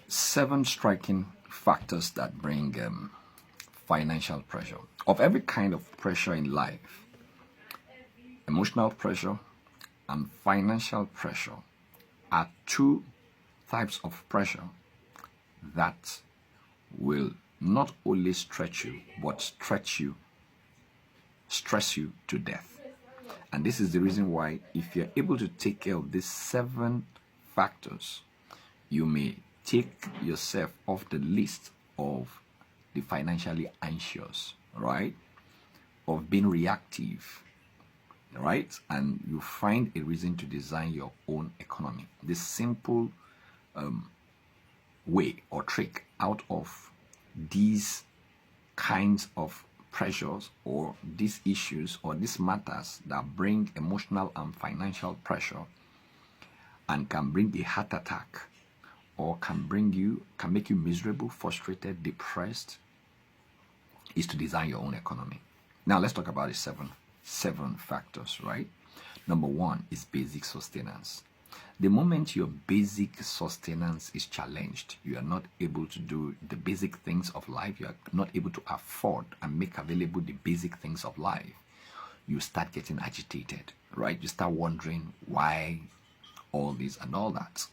Seven striking factors that bring financial pressure. Of every kind of pressure in life, emotional pressure and financial pressure are two types of pressure that will not only stretch you, but stress you to death. And this is the reason why, if you're able to take care of these seven factors, you may take yourself off the list of the financially anxious, right? Of being reactive, right? And you find a reason to design your own economy. This simple way or trick out of these kinds of pressures or these issues or these matters that bring emotional and financial pressure and can bring a heart attack or can make you miserable, frustrated, depressed, is to design your own economy. Now let's talk about the seven factors, right? Number one is basic sustenance. The moment your basic sustenance is challenged, you are not able to do the basic things of life, you are not able to afford and make available the basic things of life, you start getting agitated, right? You start wondering why all this and all that.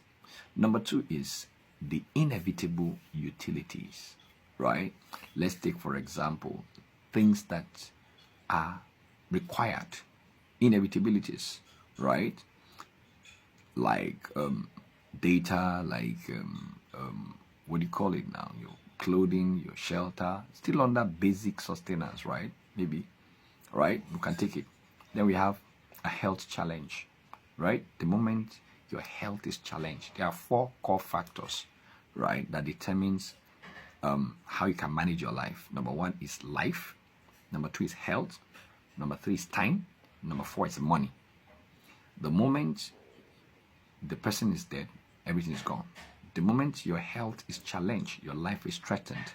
Number two is the inevitable utilities, right? Let's take, for example, things that are required, inevitabilities, right? Like data, like what do you call it now? Your clothing, your shelter, still under basic sustenance, right? Maybe, right? You can take it. Then we have a health challenge, right? The moment your health is challenged, there are four core factors, right, that determines how you can manage your life. Number one is life. Number two is health. Number three is time. Number four is money. The moment the person is dead, everything is gone. The moment your health is challenged, your life is threatened,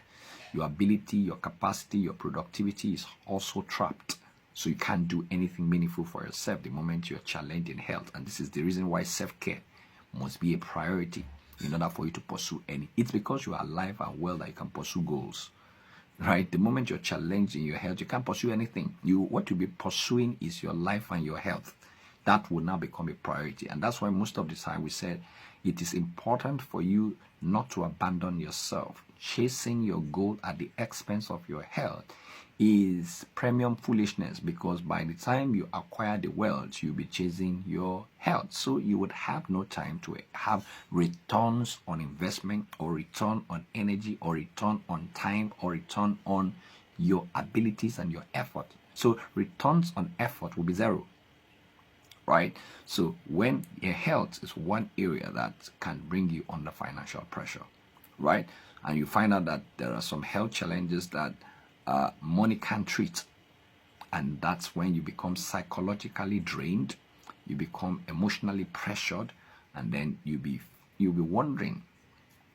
your ability, your capacity, your productivity is also trapped. So you can't do anything meaningful for yourself the moment you're challenged in health. And this is the reason why self-care must be a priority in order for you to pursue any. It's because you are alive and well that you can pursue goals, right? The moment you're challenged in your health, you can't pursue anything. What you'll be pursuing is your life and your health. That will now become a priority. And that's why most of the time we said it is important for you not to abandon yourself. Chasing your goal at the expense of your health is premium foolishness, because by the time you acquire the wealth, you'll be chasing your health. So you would have no time to have returns on investment or return on energy or return on time or return on your abilities and your effort. So returns on effort will be zero, right? So when your health is one area that can bring you under financial pressure, right? And you find out that there are some health challenges that money can't treat, and that's when you become psychologically drained, you become emotionally pressured, and then you'll be wondering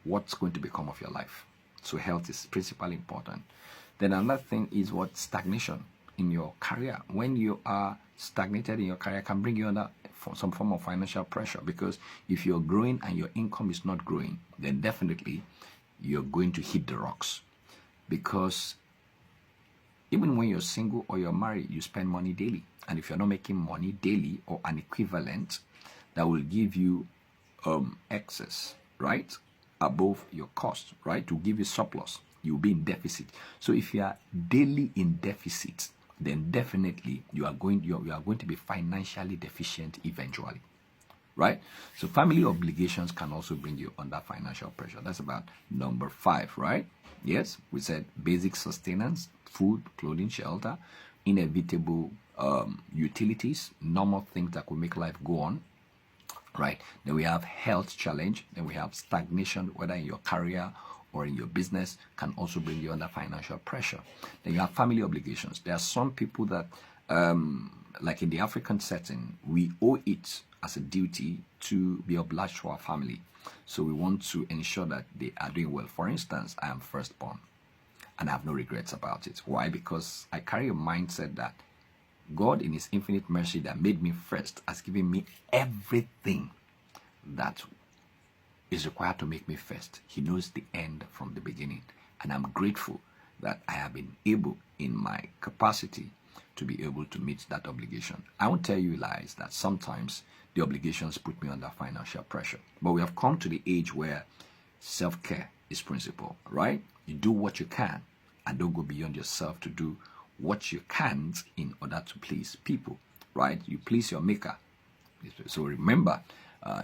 what's going to become of your life. So health is principally important. Then another thing is what stagnation in your career. When you are stagnated in your career, can bring you under some form of financial pressure, because if you're growing and your income is not growing, then definitely you're going to hit the rocks. Because even when you're single or you're married, you spend money daily. And if you're not making money daily or an equivalent that will give you excess, right, above your cost, right, to give you surplus, you'll be in deficit. So if you are daily in deficit, then definitely you are going to be financially deficient eventually, right? So family obligations can also bring you under financial pressure. That's about number 5, right? Yes, we said basic sustenance, food, clothing, shelter, inevitable utilities, normal things that could make life go on, right? Then we have health challenge. Then we have stagnation, whether in your career or in your business, can also bring you under financial pressure. Then you have family obligations. There are some people that, like in the African setting, we owe it as a duty to be obliged to our family. So we want to ensure that they are doing well. For instance, I am firstborn and I have no regrets about it. Why? Because I carry a mindset that God, in his infinite mercy that made me first, has given me everything that is required to make me first. He knows the end from the beginning. And I'm grateful that I have been able, in my capacity, to be able to meet that obligation. I won't tell you lies that sometimes the obligations put me under financial pressure. But we have come to the age where self-care is principle, right? You do what you can and don't go beyond yourself to do what you can't in order to please people, right? You please your maker. So remember,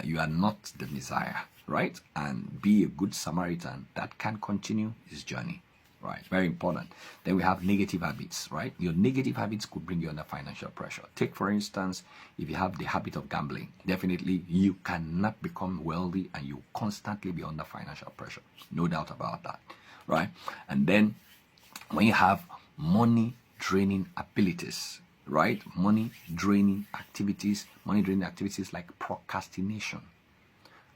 you are not the Messiah, right? And be a good Samaritan that can continue his journey, right? Very important. Then we have negative habits, right? Your negative habits could bring you under financial pressure. Take, for instance, if you have the habit of gambling, definitely you cannot become wealthy and you constantly be under financial pressure. No doubt about that, right? And then when you have money draining abilities, right? Money draining activities like procrastination,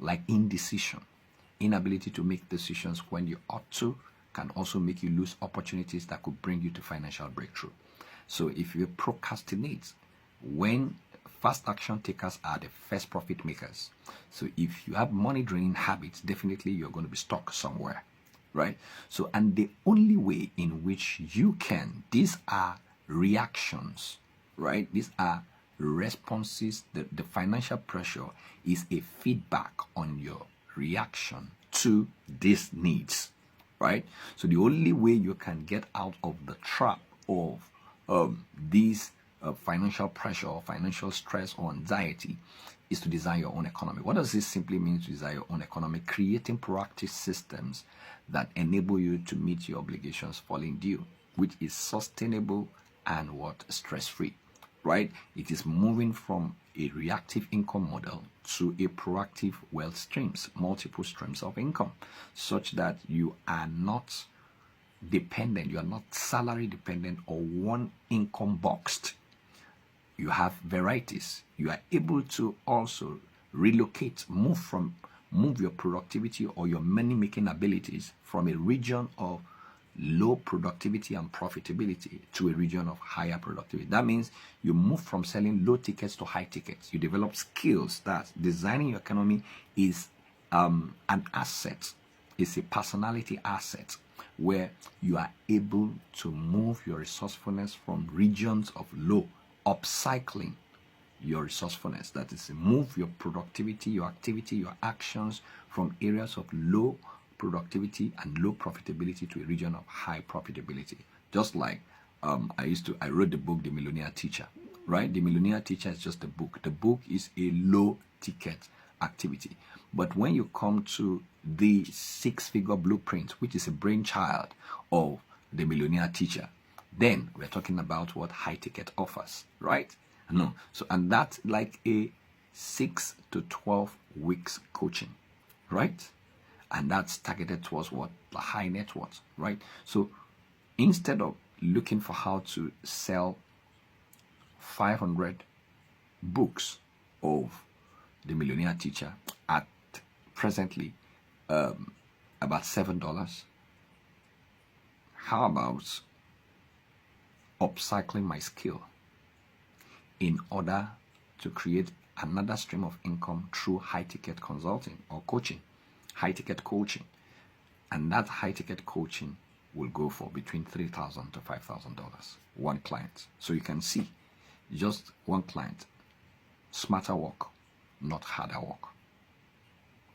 like indecision, inability to make decisions when you ought to, can also make you lose opportunities that could bring you to financial breakthrough. So if you procrastinate, when fast action takers are the first profit makers. So if you have money draining habits, definitely you're going to be stuck somewhere, right? So, and the only way in which you can, these are reactions, right? These are responses. The financial pressure is a feedback on your reaction to these needs, right? So the only way you can get out of the trap of these financial pressure or financial stress or anxiety is to design your own economy. What does this simply mean, to design your own economy? Creating proactive systems that enable you to meet your obligations falling due, which is sustainable and what, stress-free, right? It is moving from a reactive income model to a proactive wealth streams, multiple streams of income, such that you are not dependent, you are not salary dependent or one income boxed. You have varieties. You are able to also relocate, move your productivity or your money making abilities from a region of low productivity and profitability to a region of higher productivity. That means you move from selling low tickets to high tickets. You develop skills that designing your economy is an asset. It's a personality asset where you are able to move your resourcefulness from regions of low, upcycling your resourcefulness. That is, move your productivity, your activity, your actions from areas of low productivity and low profitability to a region of high profitability. Just like I wrote the book The Millionaire Teacher, right? The Millionaire Teacher is just a book. The book is a low ticket activity. But when you come to the 6-figure blueprint, which is a brainchild of The Millionaire Teacher, then we're talking about what high ticket offers, right? No. So, and that's like a 6 to 12 weeks coaching, right? And that's targeted towards what? The high net worth, right? So instead of looking for how to sell 500 books of The Millionaire Teacher at presently about $7, how about upcycling my skill in order to create another stream of income through high ticket consulting or coaching, high ticket coaching? And that high ticket coaching will go for between $3,000 to $5,000, one client. So you can see, just one client, smarter work, not harder work,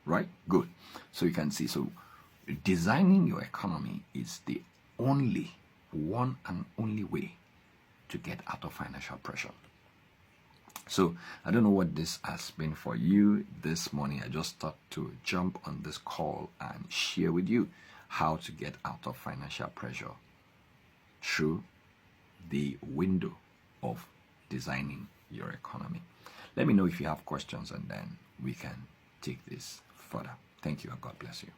right? Good. So you can see, so designing your economy is the only one and only way to get out of financial pressure. So I don't know what this has been for you this morning. I just thought to jump on this call and share with you how to get out of financial pressure through the window of designing your economy. Let me know if you have questions and then we can take this further. Thank you and God bless you.